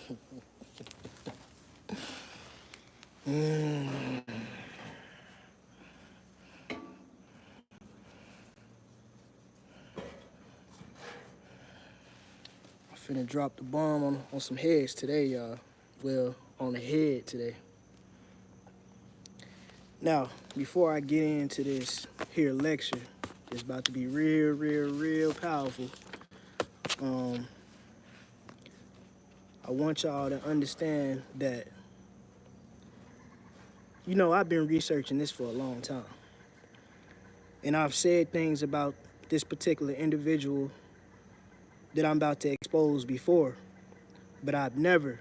Finna drop the bomb on some heads today, y'all. Well, on the head today. Now, before I get into this here lecture, it's about to be real powerful. Um, I want y'all to understand that, I've been researching this for a long time. And I've said things about this particular individual that I'm about to expose before, but I've never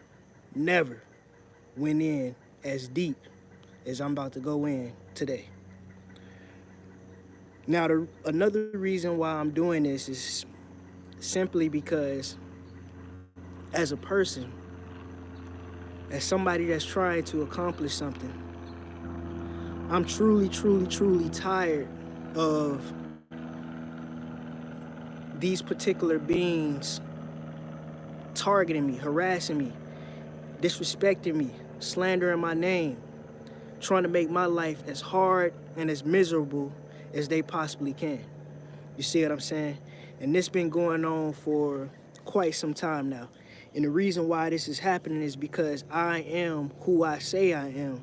went in as deep as I'm about to go in today. Now, another reason why I'm doing this is simply because as a person, as somebody that's trying to accomplish something, I'm truly tired of these particular beings targeting me, harassing me, disrespecting me, slandering my name, trying to make my life as hard and as miserable as they possibly can. You see what I'm saying? And this been going on for quite some time now. And the reason why this is happening is because I am who I say I am.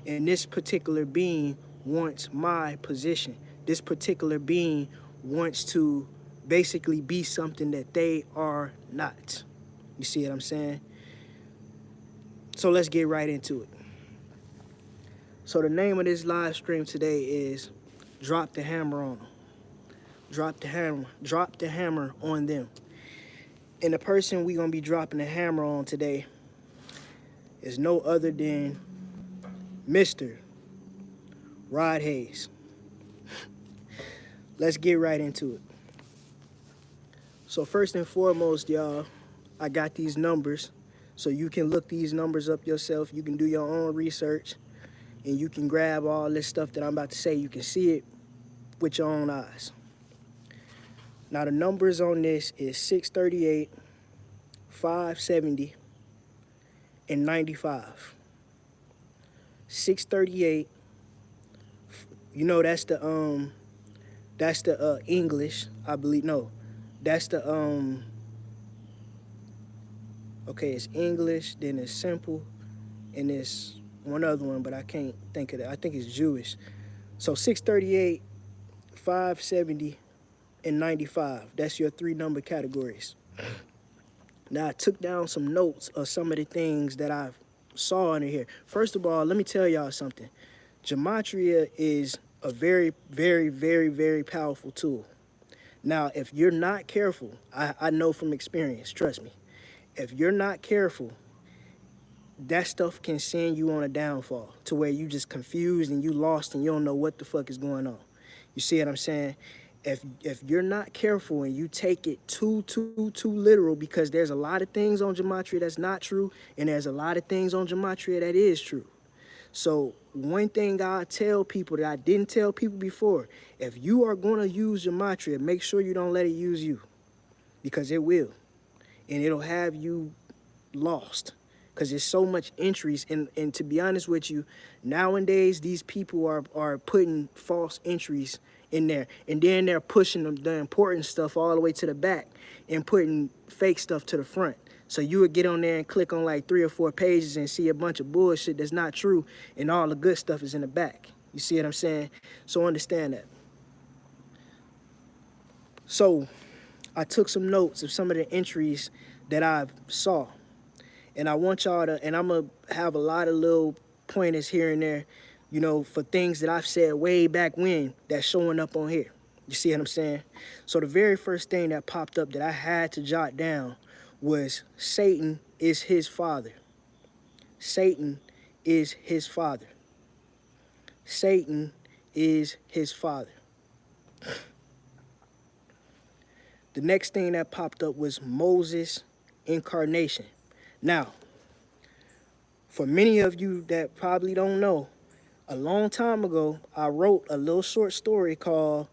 And this particular being wants my position. This particular being wants to basically be something that they are not. You see what I'm saying? So let's get right into it. So the name of this live stream today is Drop the Hammer on Them. Drop the hammer on them. And the person we're going to be dropping the hammer on today is no other than Mr. Rod Hayes. Let's get right into it. So first and foremost, y'all, I got these numbers. So you can look these numbers up yourself. You can do your own research. And you can grab all this stuff that I'm about to say. You can see it with your own eyes. Now the numbers on this is 638, 570, and 95. 638. That's the English, I believe. No, that's the okay, it's English, then it's simple, and it's one other one, but I can't think of it. I think it's Jewish. So 638, 570, and 95. That's your 3 number categories. Now, I took down some notes of some of the things that I saw in here. First of all, let me tell y'all something. Gematria is a very powerful tool. Now, if you're not careful, I know from experience, trust me, if you're not careful, that stuff can send you on a downfall to where you just confused and you lost and you don't know what the fuck is going on. You see what I'm saying? If you're not careful and you take it too literal, because there's a lot of things on Gematria that's not true, and there's a lot of things on Gematria that is true. So one thing I tell people that I didn't tell people before, if you are going to use Gematria, make sure you don't let it use you, because it will. And it'll have you lost, because there's so much entries. And to be honest with you, nowadays these people are putting false entries in there, and then they're pushing the important stuff all the way to the back and putting fake stuff to the front. So you would get on there and click on like 3 or 4 pages and see a bunch of bullshit that's not true, and all the good stuff is in the back. You see what I'm saying? So understand that. So I took some notes of some of the entries that I saw, and I want y'all to, and I'm gonna have a lot of little pointers here and there, for things that I've said way back when that's showing up on here. You see what I'm saying? So the very first thing that popped up that I had to jot down was Satan is his father. Satan is his father. Satan is his father. The next thing that popped up was Moses' incarnation. Now, for many of you that probably don't know, a long time ago, I wrote a little short story called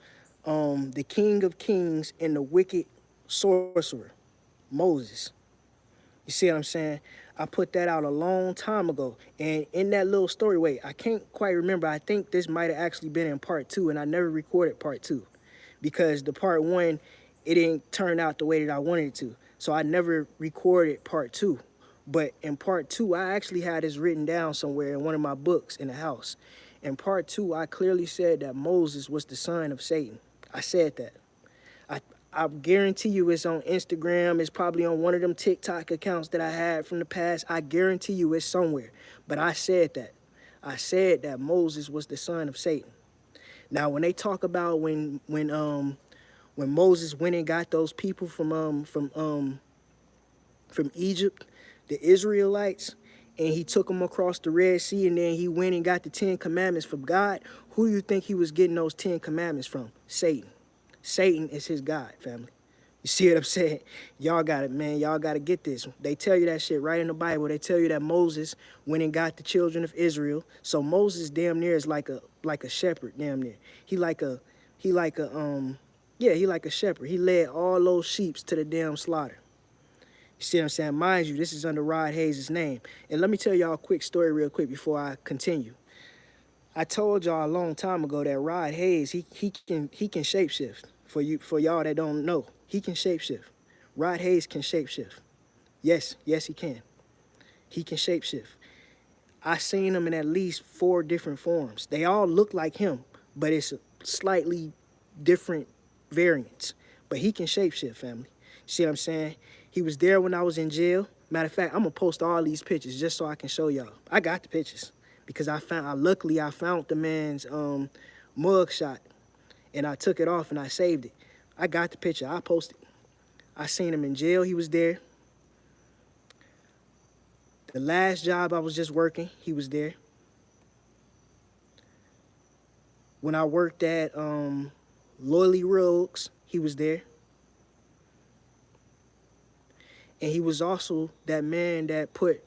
The King of Kings and the Wicked Sorcerer, Moses. You You see what I'm saying? I put that out a long time ago. And in that little story, wait, I can't quite remember. I think this might have actually been in part 2, and I never recorded part 2 because the part 1, it didn't turn out the way that I wanted it to. So I never recorded part 2. But in part 2, I actually had this written down somewhere in one of my books in the house. In part 2, I clearly said that Moses was the son of Satan. I said that. I guarantee you it's on Instagram. It's probably on one of them TikTok accounts that I had from the past. I guarantee you it's somewhere. But I said that. I said that Moses was the son of Satan. Now, when they talk about when Moses went and got those people from Egypt, the Israelites, and he took them across the Red Sea, and then he went and got the 10 Commandments from God, who do you think he was getting those 10 Commandments from? Satan. Satan is his God, family. You see what I'm saying? Y'all got it, man. Y'all got to get this. They tell you that shit right in the Bible. They tell you that Moses went and got the children of Israel. So Moses damn near is like a shepherd, damn near. He like a shepherd. He led all those sheeps to the damn slaughter. You see what I'm saying? Mind you, this is under Rod Hayes' name. And let me tell y'all a quick story real quick before I continue. I told y'all a long time ago that Rod Hayes, he can shapeshift. For y'all that don't know, he can shapeshift. Rod Hayes can shapeshift. Yes, he can. He can shapeshift. I seen him in at least 4 different forms. They all look like him, but it's slightly different variants. But he can shapeshift, family. See what I'm saying? He was there when I was in jail. Matter of fact, I'm gonna post all these pictures just so I can show y'all. I got the pictures because luckily I found the man's mug shot. And I took it off and I saved it. I got the picture. I posted. I seen him in jail. He was there. The last job I was just working, he was there. When I worked at Loyally Rogues, he was there. And he was also that man that put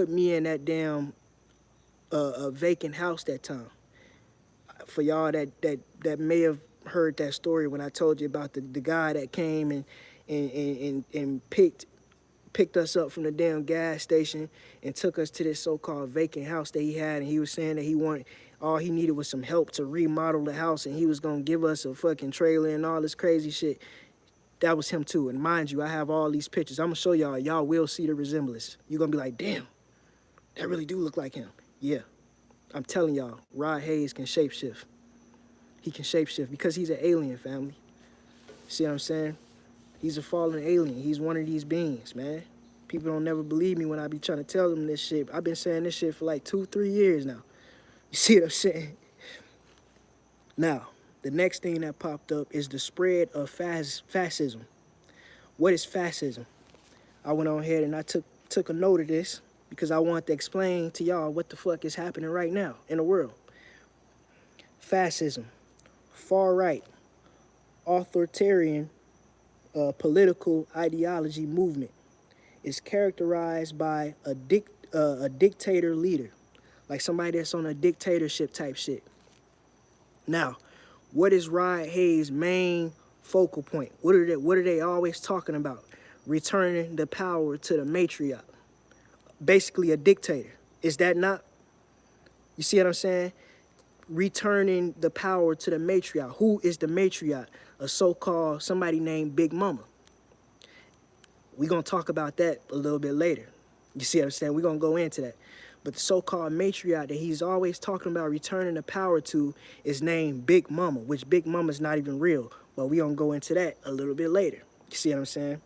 me in that damn vacant house that time. For y'all that may have heard that story when I told you about the guy that came and picked us up from the damn gas station and took us to this so-called vacant house that he had, and he was saying that all he needed was some help to remodel the house, and he was gonna give us a fucking trailer and all this crazy shit. That was him too. And mind you, I have all these pictures. I'm gonna show y'all. Y'all will see the resemblance. You're gonna be like, damn, that really do look like him. Yeah. I'm telling y'all, Rod Hayes can shapeshift. He can shapeshift because he's an alien, family. See what I'm saying? He's a fallen alien. He's one of these beings, man. People don't never believe me when I be trying to tell them this shit. I've been saying this shit for like 2-3 years now. You see what I'm saying? Now, the next thing that popped up is the spread of fascism. What is fascism? I went on ahead and I took a note of this, because I want to explain to y'all what the fuck is happening right now in the world. Fascism, far right, authoritarian political ideology movement is characterized by a dictator leader, like somebody that's on a dictatorship type shit. Now, what is Rod Hayes' main focal point? What are they always talking about? Returning the power to the matriarch. Basically a dictator. Is that not? You see what I'm saying? Returning the power to the matriarch. Who is the matriarch? A so-called somebody named Big Mama. We're going to talk about that a little bit later. You see what I'm saying? We're going to go into that. But the so-called matriarch that he's always talking about returning the power to is named Big Mama, which Big Mama's not even real. But we're going to go into that a little bit later. You see what I'm saying?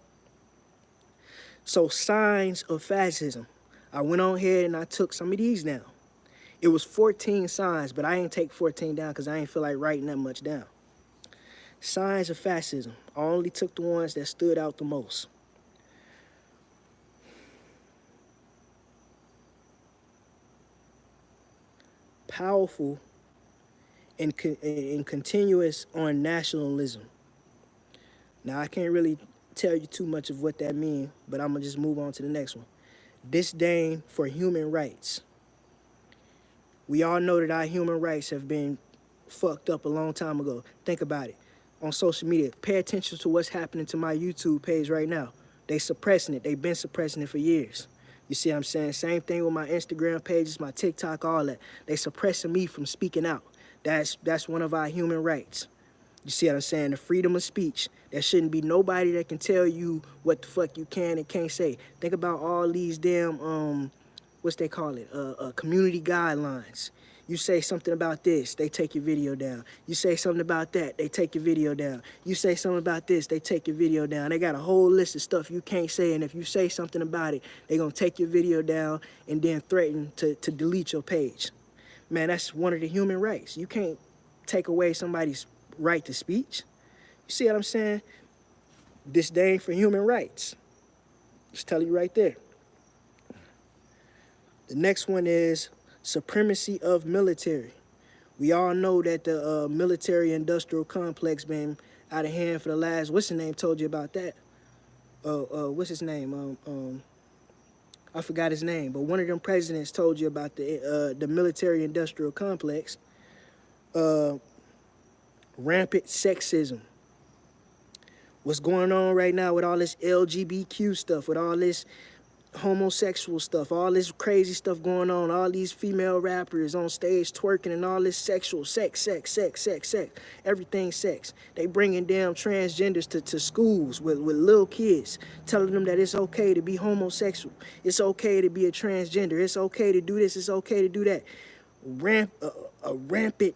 So signs of fascism. I went on ahead and I took some of these down. It was 14 signs, but I ain't take 14 down because I ain't feel like writing that much down. Signs of fascism. I only took the ones that stood out the most. Powerful and continuous on nationalism. Now, I can't really tell you too much of what that means, but I'm going to just move on to the next one. Disdain for human rights. We all know that our human rights have been fucked up a long time ago. Think about it. on social media. Pay attention to what's happening to my YouTube page right now. They suppressing it. They've been suppressing it for years. You see what I'm saying? Same thing with my Instagram pages, my TikTok, all that. They suppressing me from speaking out. That's one of our human rights. You see what I'm saying? The freedom of speech. There shouldn't be nobody that can tell you what the fuck you can and can't say. Think about all these damn, what's they call it? Community guidelines. You say something about this, they take your video down. You say something about that, they take your video down. You say something about this, they take your video down. They got a whole list of stuff you can't say, and if you say something about it, they gonna take your video down and then threaten to delete your page. Man, that's one of the human rights. You can't take away somebody's right to speech. You see what I'm saying? Disdain for human rights. Just tell you right there. The next one is supremacy of military. We all know that the military-industrial complex been out of hand for the last, what's his name told you about that? What's his name? I forgot his name, but one of them presidents told you about the military-industrial complex. Rampant sexism. What's going on right now with all this LGBTQ stuff, with all this homosexual stuff, all this crazy stuff going on, all these female rappers on stage twerking and all this sexual sex, everything sex. They bringing damn transgenders to schools with little kids, telling them that it's okay to be homosexual, it's okay to be a transgender, it's okay to do this, it's okay to do that. A rampant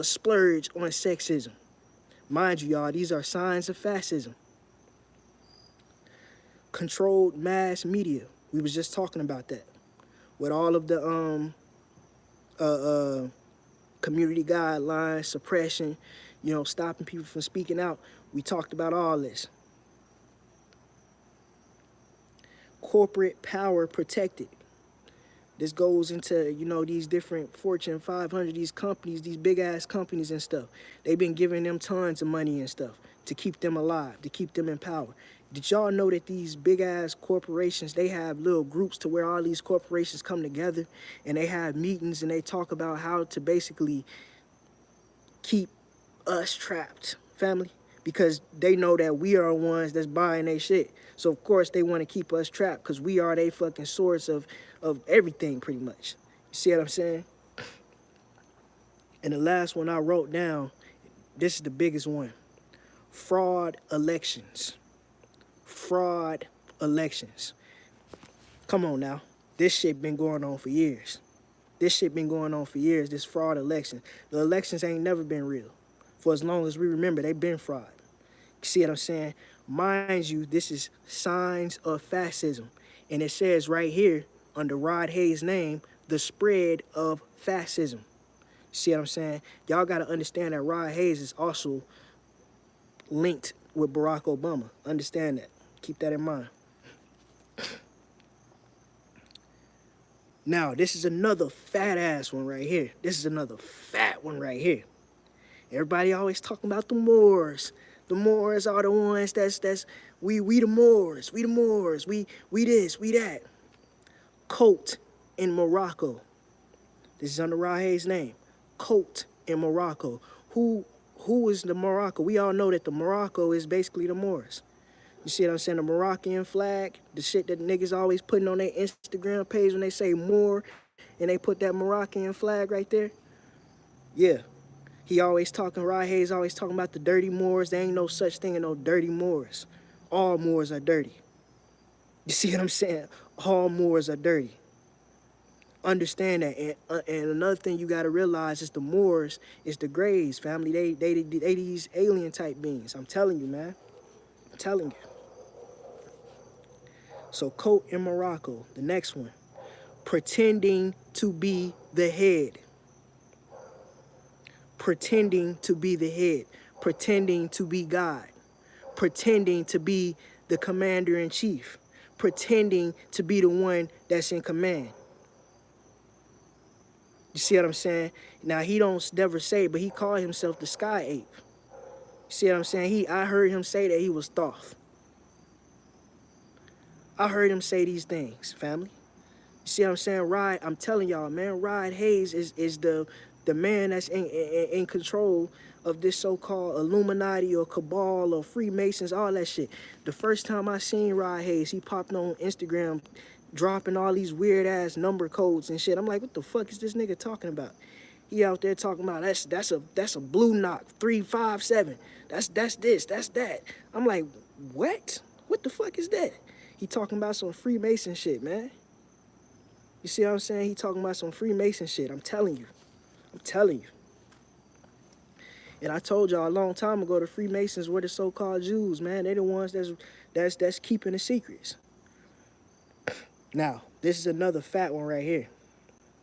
splurge on sexism. Mind you, y'all, these are signs of fascism. Controlled mass media. We was just talking about that. With all of the community guidelines, suppression, you know, stopping people from speaking out. We talked about all this. Corporate power protected. This goes into, you know, these different Fortune 500, these companies, these big-ass companies and stuff. They've been giving them tons of money and stuff to keep them alive, to keep them in power. Did y'all know that these big-ass corporations, they have little groups to where all these corporations come together and they have meetings and they talk about how to basically keep us trapped, family? Because they know that we are the ones that's buying their shit. So, of course, they want to keep us trapped because we are their fucking source of everything, pretty much. You see what I'm saying? And the last one I wrote down, this is the biggest one. Fraud elections. Fraud elections. Come on now. This shit been going on for years. This shit been going on for years, this fraud election. The elections ain't never been real. For as long as we remember, they been fraud. You see what I'm saying? Mind you, this is signs of fascism. And it says right here, under Rod Hayes' name, the spread of fascism. You see what I'm saying? Y'all got to understand that Rod Hayes is also linked with Barack Obama. Understand that. Keep that in mind. Now, this is another fat ass one right here. This is another fat one right here. Everybody always talking about the Moors. The Moors are the ones we the Moors. We the Moors. We this, we that. Coat in Morocco. This is under Rahay's name. Coat in Morocco. Who is the Morocco? We all know that the Morocco is basically the Moors. You see what I'm saying? The Moroccan flag, the shit that niggas always putting on their Instagram page when they say Moor and they put that Moroccan flag right there. Yeah. He always talking, Rod Hayes always talking about the dirty Moors. There ain't no such thing as no dirty Moors. All Moors are dirty. You see what I'm saying? All Moors are dirty. Understand that. And another thing you got to realize is the Moors is the Greys, family. They these alien type beings. I'm telling you, man. I'm telling you. So Coat in Morocco, the next one. Pretending to be the head. Pretending to be the head. Pretending to be God. Pretending to be the commander-in-chief. Pretending to be the one that's in command. You see what I'm saying? Now, he don't never say it, but he called himself the Sky Ape. You see what I'm saying? I heard him say that he was Thoth. I heard him say these things, family. You see what I'm saying? I'm telling y'all, man, Rod Hayes is the The man that's in control of this so-called Illuminati or cabal or Freemasons, all that shit. The first time I seen Rod Hayes, he popped on Instagram dropping all these weird ass number codes and shit. I'm like, what the fuck is this nigga talking about? He out there talking about that's a blue knock 357. That's this, that's that. I'm like, what? What the fuck is that? He talking about some Freemason shit, man. You see what I'm saying? He talking about some Freemason shit. I'm telling you. I'm telling you. And I told y'all a long time ago, the Freemasons were the so-called Jews, man. They the ones that's keeping the secrets. Now, this is another fat one right here.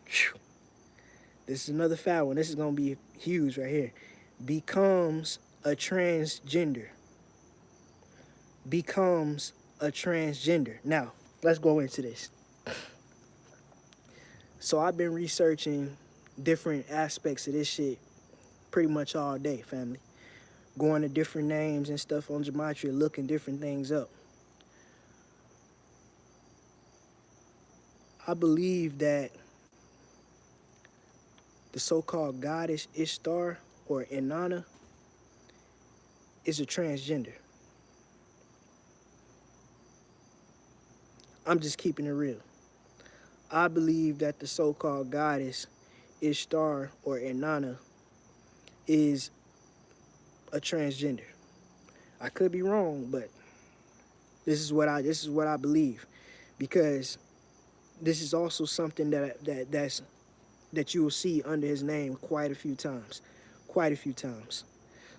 Whew. This is another fat one. This is gonna be huge right here. Becomes a transgender. Becomes a transgender. Now, let's go into this. So I've been researching different aspects of this shit pretty much all day, family. Going to different names and stuff on Gematria, looking different things up. I believe that the so-called goddess Ishtar or Inanna is a transgender. I'm just keeping it real. I believe that the so-called goddess Ishtar or Inanna is a transgender. I could be wrong, but this is what I believe, because this is also something that you will see under his name quite a few times.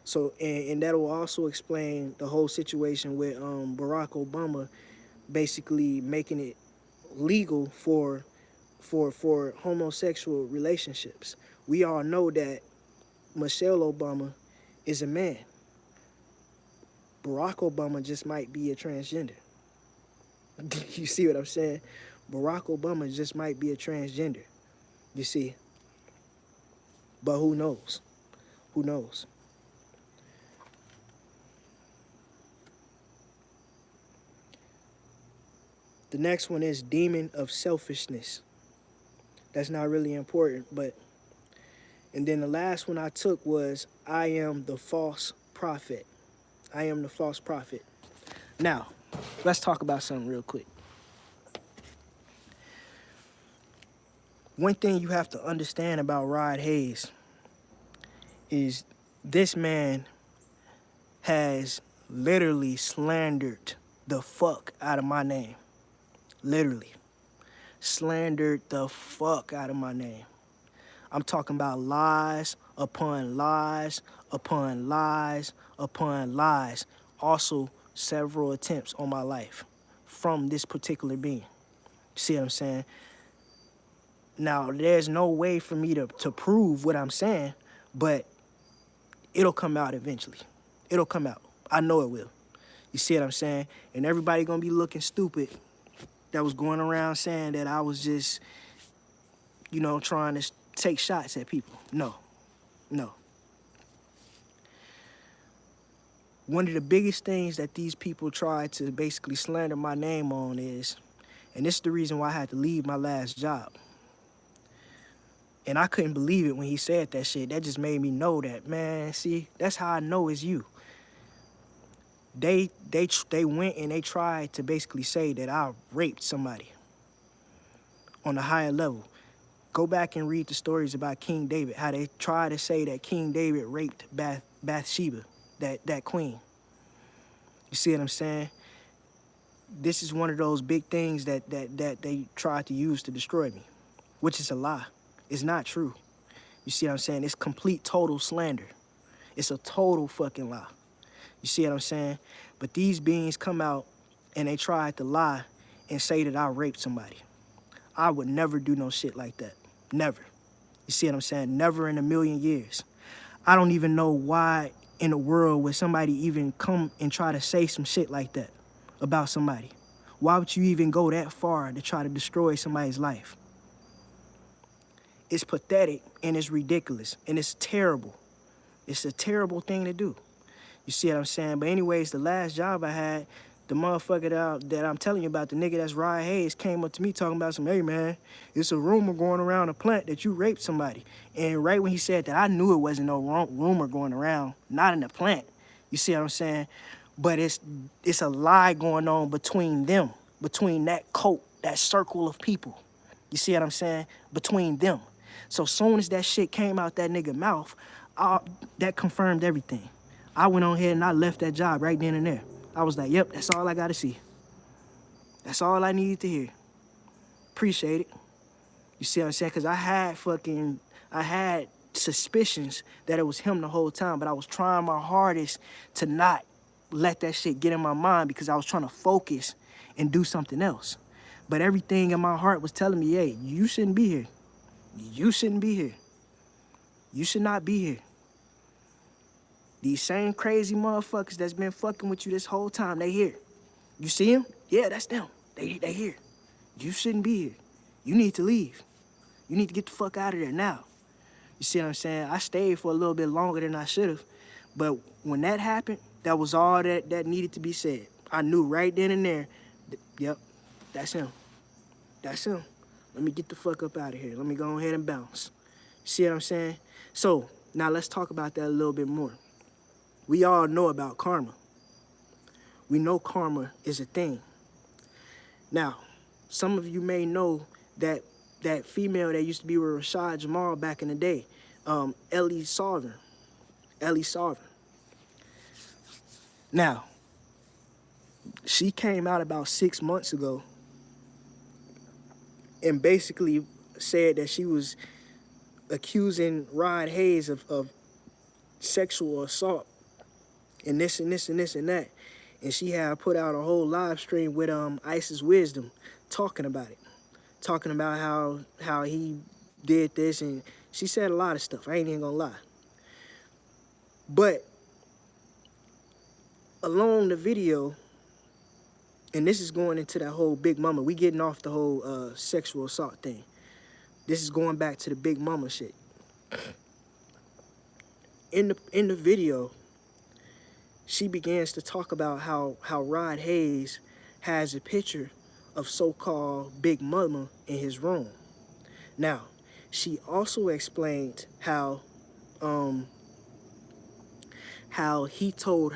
So and that will also explain the whole situation with Barack Obama basically making it legal for homosexual relationships. We all know that Michelle Obama is a man. Barack Obama just might be a transgender. You see what I'm saying? Barack Obama just might be a transgender. You see? But who knows? Who knows? The next one is demon of selfishness. That's not really important, but... And then the last one I took was I am the false prophet. I am the false prophet. Now, let's talk about something real quick. One thing you have to understand about Rod Hayes is this man has literally slandered the fuck out of my name. Literally. Slandered the fuck out of my name. I'm talking about lies upon lies upon lies upon lies. Also, several attempts on my life from this particular being. See what I'm saying? Now, there's no way for me to prove what I'm saying, but it'll come out eventually. It'll come out. I know it will. You see what I'm saying? And everybody gonna be looking stupid that was going around saying that I was just, you know, trying to take shots at people. No. One of the biggest things that these people try to basically slander my name on is, and this is the reason why I had to leave my last job. And I couldn't believe it when he said that shit. That just made me know that, man, see, that's how I know it's you. They went and they tried to basically say that I raped somebody on a higher level. Go back and read the stories about King David, how they try to say that King David raped Bathsheba, that queen. You see what I'm saying? This is one of those big things that they tried to use to destroy me, which is a lie. It's not true. You see what I'm saying? It's complete, total slander. It's a total fucking lie. You see what I'm saying? But these beings come out and they tried to lie and say that I raped somebody. I would never do no shit like that. Never. You see what I'm saying? Never in a million years. I don't even know why in the world would somebody even come and try to say some shit like that about somebody. Why would you even go that far to try to destroy somebody's life? It's pathetic and it's ridiculous and it's terrible. It's a terrible thing to do. You see what I'm saying? But anyways, the last job I had, The motherfucker that I'm telling you about, the nigga that's Rod Hayes, came up to me talking about some, hey man, it's a rumor going around the plant that you raped somebody. And right when he said that, I knew it wasn't no rumor going around, not in the plant. You see what I'm saying? But it's a lie going on between them, between that cult, that circle of people. You see what I'm saying? Between them. So soon as that shit came out that nigga mouth, that confirmed everything. I went on ahead and I left that job right then and there. I was like, yep, that's all I gotta see. That's all I needed to hear. Appreciate it. You see what I'm saying? Because I had suspicions that it was him the whole time, but I was trying my hardest to not let that shit get in my mind because I was trying to focus and do something else. But everything in my heart was telling me, hey, you shouldn't be here. You shouldn't be here. You should not be here. These same crazy motherfuckers that's been fucking with you this whole time, they here. You see them? Yeah, that's them. They here. You shouldn't be here. You need to leave. You need to get the fuck out of there now. You see what I'm saying? I stayed for a little bit longer than I should have. But when that happened, that was all that needed to be said. I knew right then and there, yep, that's him. That's him. Let me get the fuck up out of here. Let me go ahead and bounce. See what I'm saying? So now let's talk about that a little bit more. We all know about karma. We know karma is a thing. Now, some of you may know that female that used to be with Rashad Jamal back in the day, Ellie Sarver. Now, she came out about 6 months ago and basically said that she was accusing Rod Hayes of sexual assault and this and this and this and that. And she had put out a whole live stream with Isis Wisdom talking about it. Talking about how he did this, and she said a lot of stuff. I ain't even gonna lie. But along the video, and this is going into that whole Big Mama. We getting off the whole sexual assault thing. This is going back to the Big Mama shit. In the video, she begins to talk about how Rod Hayes has a picture of so-called Big Mama in his room. Now, she also explained how he told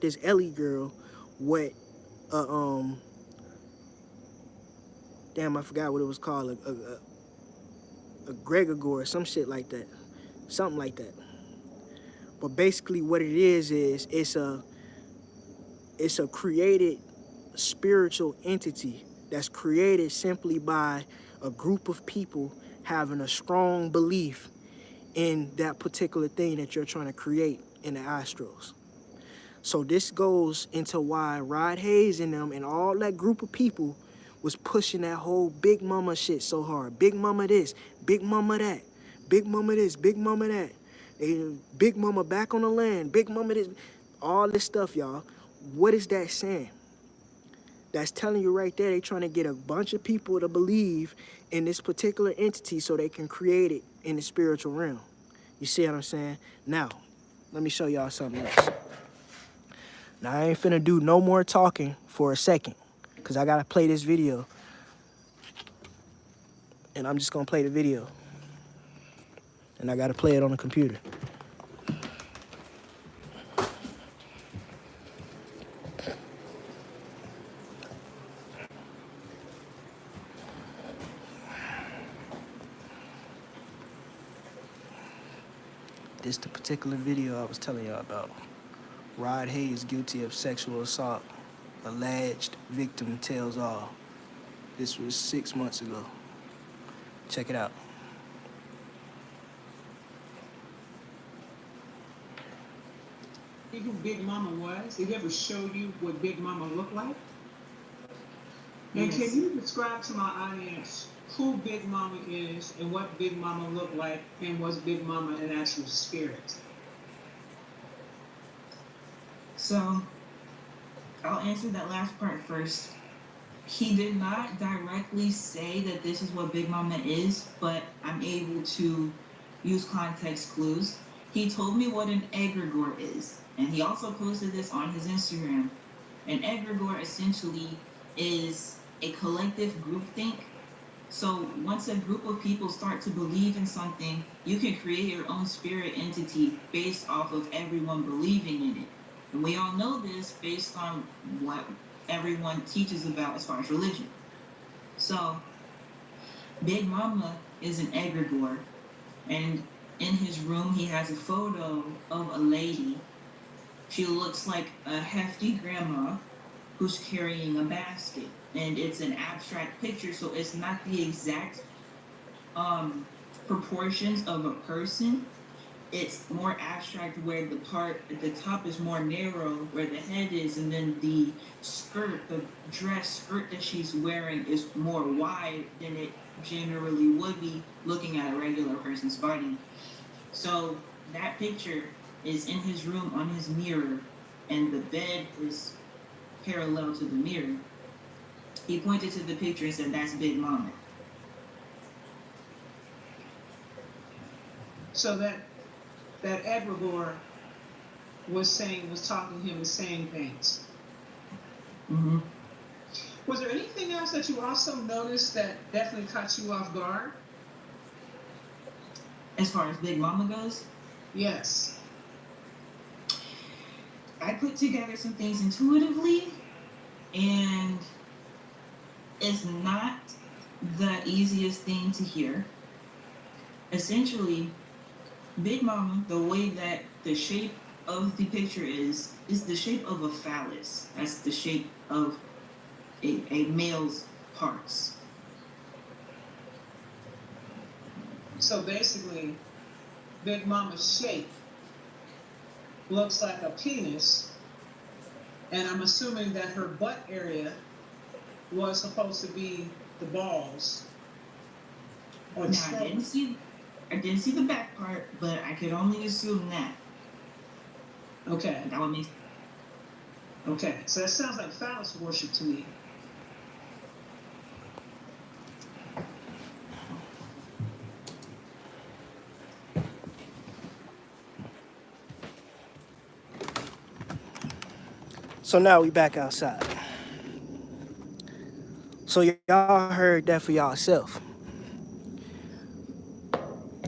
this Ellie girl what damn, I forgot what it was called, a Gregor or some shit like that. Something like that. But basically what it is it's a created spiritual entity that's created simply by a group of people having a strong belief in that particular thing that you're trying to create in the Astros. So this goes into why Rod Hayes and them and all that group of people was pushing that whole Big Mama shit so hard. Big Mama this, Big Mama that, Big Mama this, Big Mama that. Big Mama back on the land, Big Mama this, all this stuff, y'all. What is that saying? That's telling you right there, they trying to get a bunch of people to believe in this particular entity so they can create it in the spiritual realm. You see what I'm saying? Now, let me show y'all something else. Now, I ain't finna do no more talking for a second because I gotta play this video. And I'm just gonna play the video. And I gotta play it on the computer. This is the particular video I was telling y'all about. Rod Hayes guilty of sexual assault. Alleged victim tells all. This was 6 months ago. Check it out. Who Big Mama was? Did he ever show you what Big Mama looked like? And can you describe to my audience who Big Mama is and what Big Mama looked like and was Big Mama an actual spirit? So, I'll answer that last part first. He did not directly say that this is what Big Mama is, but I'm able to use context clues. He told me what an egregore is, and he also posted this on his Instagram. An egregore essentially is a collective groupthink. So once a group of people start to believe in something, you can create your own spirit entity based off of everyone believing in it. And we all know this based on what everyone teaches about as far as religion. So Big Mama is an egregore, and in his room he has a photo of a lady. She looks like a hefty grandma who's carrying a basket, and it's an abstract picture, so it's not the exact proportions of a person. It's more abstract, where the part at the top is more narrow where the head is, and then the skirt, the dress skirt that she's wearing, is more wide than it generally would be looking at a regular person's body. So that picture is in his room on his mirror, and the bed is parallel to the mirror. He pointed to the picture and said, "That's Big Mama." So that egregore was talking to him and saying things. Mm-hmm. Was there anything else that you also noticed that definitely caught you off guard? As far as Big Mama goes, Yes. I put together some things intuitively, and it's not the easiest thing to hear. Essentially, Big Mama, the way that the shape of the picture is the shape of a phallus. That's the shape of a male's parts. So basically, Big Mama's shape looks like a penis, and I'm assuming that her butt area was supposed to be the balls. Or the Now, I didn't see the back part, but I could only assume that. Okay. That would make Okay. So that sounds like phallus worship to me. So now we back outside. So y'all heard that for y'allself.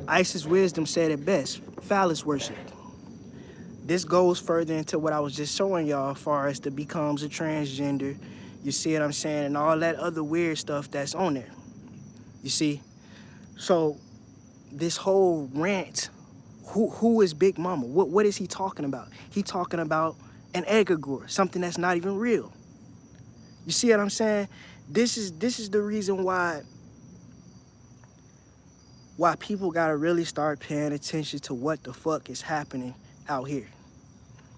Isis Wisdom said it best, phallus worship. This goes further into what I was just showing y'all as far as the becomes a transgender, you see what I'm saying, and all that other weird stuff that's on there. You see? So this whole rant, who is Big Mama? What is he talking about? He talking about an egregore, something that's not even real. You see what I'm saying? This is the reason why people gotta really start paying attention to what the fuck is happening out here.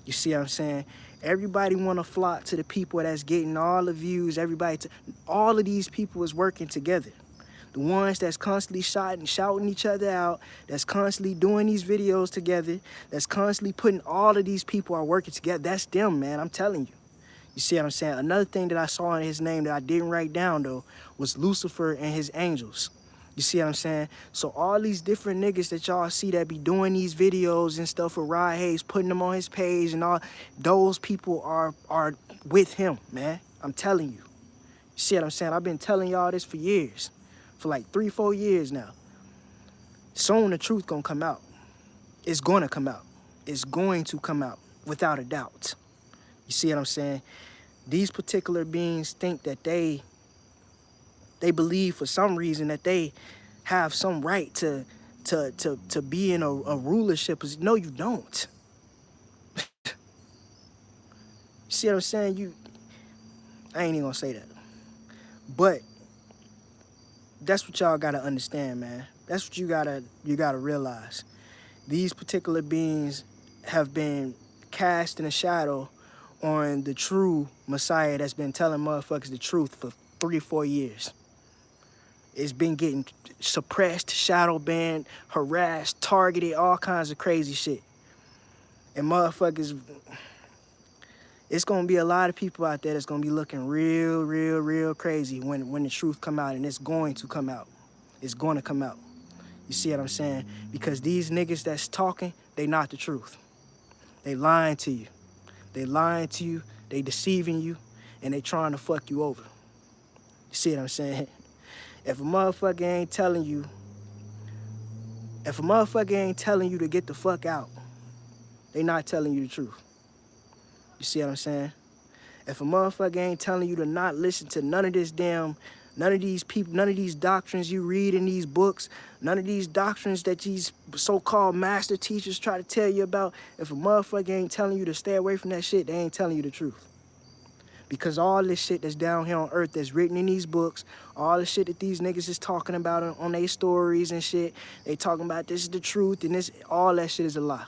You see what I'm saying? Everybody wanna flock to the people that's getting all the views. All of these people is working together. The ones that's constantly shouting each other out, that's constantly doing these videos together, that's constantly putting all of these people are working together. That's them, man. I'm telling you. You see what I'm saying? Another thing that I saw in his name that I didn't write down, though, was Lucifer and his angels. You see what I'm saying? So all these different niggas that y'all see that be doing these videos and stuff with Rod Hayes, putting them on his page and all, those people are with him, man. I'm telling you. You see what I'm saying? I've been telling y'all this for years. For like 3-4 years now. Soon the truth gonna come out. It's gonna come out. It's going to come out, without a doubt. You see what I'm saying? These particular beings think that they believe for some reason that they have some right to be in a rulership. No, you don't. You see what I'm saying? I ain't even gonna say that. But that's what y'all gotta understand, man. That's what you gotta realize. These particular beings have been cast in a shadow on the true Messiah that's been telling motherfuckers the truth for 3-4 years. It's been getting suppressed, shadow banned, harassed, targeted, all kinds of crazy shit. And motherfuckers, it's gonna be a lot of people out there that's gonna be looking real crazy when the truth come out, and it's going to come out. It's gonna come out. You see what I'm saying? Because these niggas that's talking, they not the truth. They lying to you. They lying to you. They deceiving you, and they trying to fuck you over. You see what I'm saying? If a motherfucker ain't telling you to get the fuck out, they not telling you the truth. You see what I'm saying? If a motherfucker ain't telling you to not listen to none of these people, none of these doctrines you read in these books, none of these doctrines that these so-called master teachers try to tell you about, if a motherfucker ain't telling you to stay away from that shit, they ain't telling you the truth. Because all this shit that's down here on earth that's written in these books, all the shit that these niggas is talking about on their stories and shit, they talking about this is the truth and this, all that shit is a lie.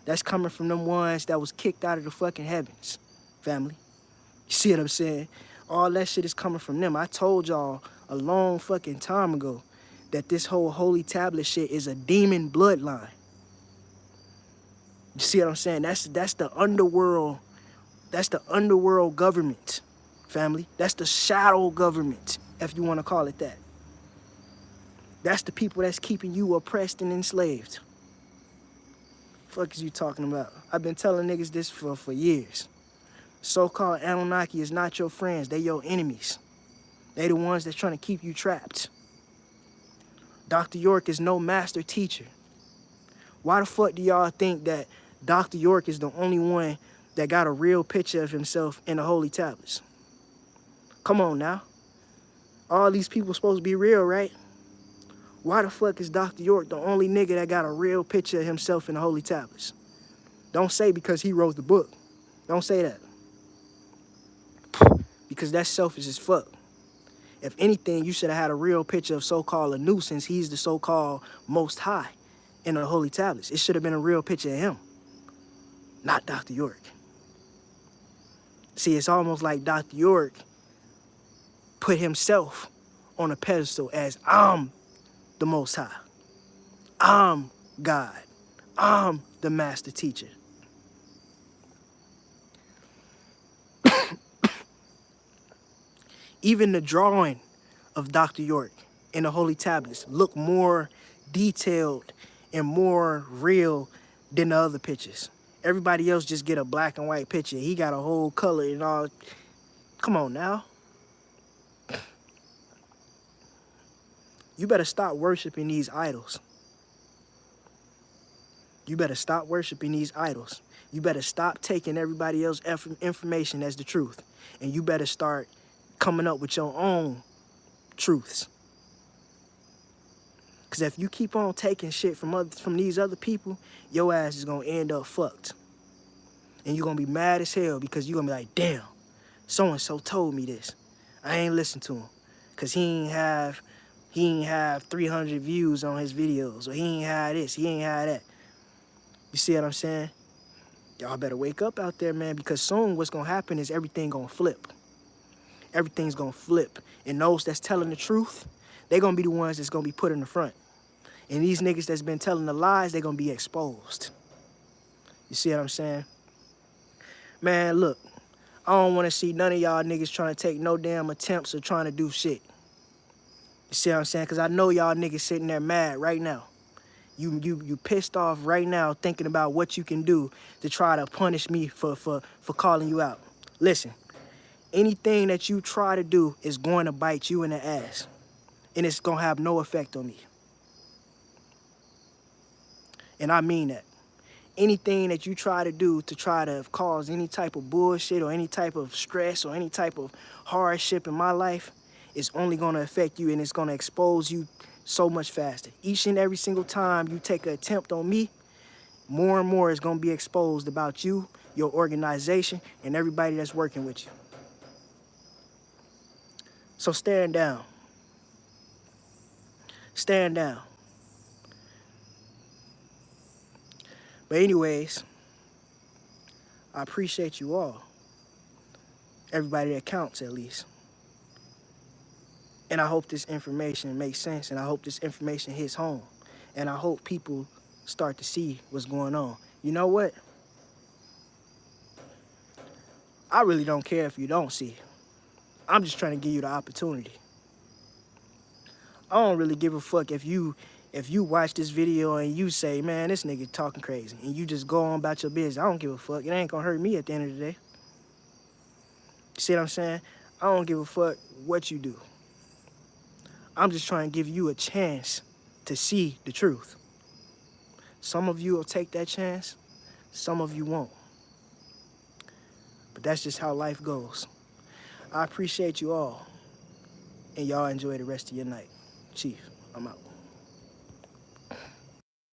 That's coming from them ones that was kicked out of the fucking heavens, family. You see what I'm saying? All that shit is coming from them. I told y'all a long fucking time ago that this whole holy tablet shit is a demon bloodline. You see what I'm saying? That's the underworld. That's the underworld government, family. That's the shadow government, if you want to call it that. That's the people that's keeping you oppressed and enslaved. Fuck is you talking about? I've been telling niggas this for years. So-called Anunnaki is not your friends. They your enemies. They the ones that's trying to keep you trapped. Dr. York is no master teacher. Why the fuck do y'all think that Dr. York is the only one that got a real picture of himself in the holy tablets? Come on now. All these people supposed to be real, right? Why the fuck is Dr. York the only nigga that got a real picture of himself in the holy tablets? Don't say because he wrote the book. Don't say that. Because that's selfish as fuck. If anything, you should have had a real picture of so-called Anu, since he's the so-called most high in the holy tablets. It should have been a real picture of him, not Dr. York. See, it's almost like Dr. York put himself on a pedestal as I'm the most high. I'm God. I'm the master teacher. Even the drawing of Dr. York in the holy tablets look more detailed and more real than the other pictures. Everybody else just get a black and white picture. He got a whole color and all. Come on now. You better stop worshiping these idols. You better stop worshiping these idols. You better stop taking everybody else's information as the truth. And you better start coming up with your own truths. Because if you keep on taking shit from these other people, your ass is going to end up fucked. And you're going to be mad as hell because you're going to be like, damn, so-and-so told me this. I ain't listen to him because he ain't have 300 views on his videos, or he ain't have this, he ain't have that. You see what I'm saying? Y'all better wake up out there, man, because soon what's going to happen is everything going to flip. Everything's going to flip. And those that's telling the truth, they're going to be the ones that's going to be put in the front. And these niggas that's been telling the lies, they're going to be exposed. You see what I'm saying? Man, look, I don't want to see none of y'all niggas trying to take no damn attempts or trying to do shit. You see what I'm saying? Because I know y'all niggas sitting there mad right now. You pissed off right now thinking about what you can do to try to punish me for calling you out. Listen, anything that you try to do is going to bite you in the ass. And it's going to have no effect on me. And I mean that. Anything that you try to do to try to cause any type of bullshit or any type of stress or any type of hardship in my life is only going to affect you, and it's going to expose you so much faster. Each and every single time you take an attempt on me, more and more is going to be exposed about you, your organization, and everybody that's working with you. So stand down. Stand down. But anyways, I appreciate you all. Everybody that counts, at least. And I hope this information makes sense, and I hope this information hits home. And I hope people start to see what's going on. You know what? I really don't care if you don't see. I'm just trying to give you the opportunity. I don't really give a fuck if you watch this video and you say, man, this nigga talking crazy, and you just go on about your business. I don't give a fuck. It ain't gonna hurt me at the end of the day. See what I'm saying? I don't give a fuck what you do. I'm just trying to give you a chance to see the truth. Some of you will take that chance, some of you won't. But that's just how life goes. I appreciate you all, and y'all enjoy the rest of your night. Chief, I'm out.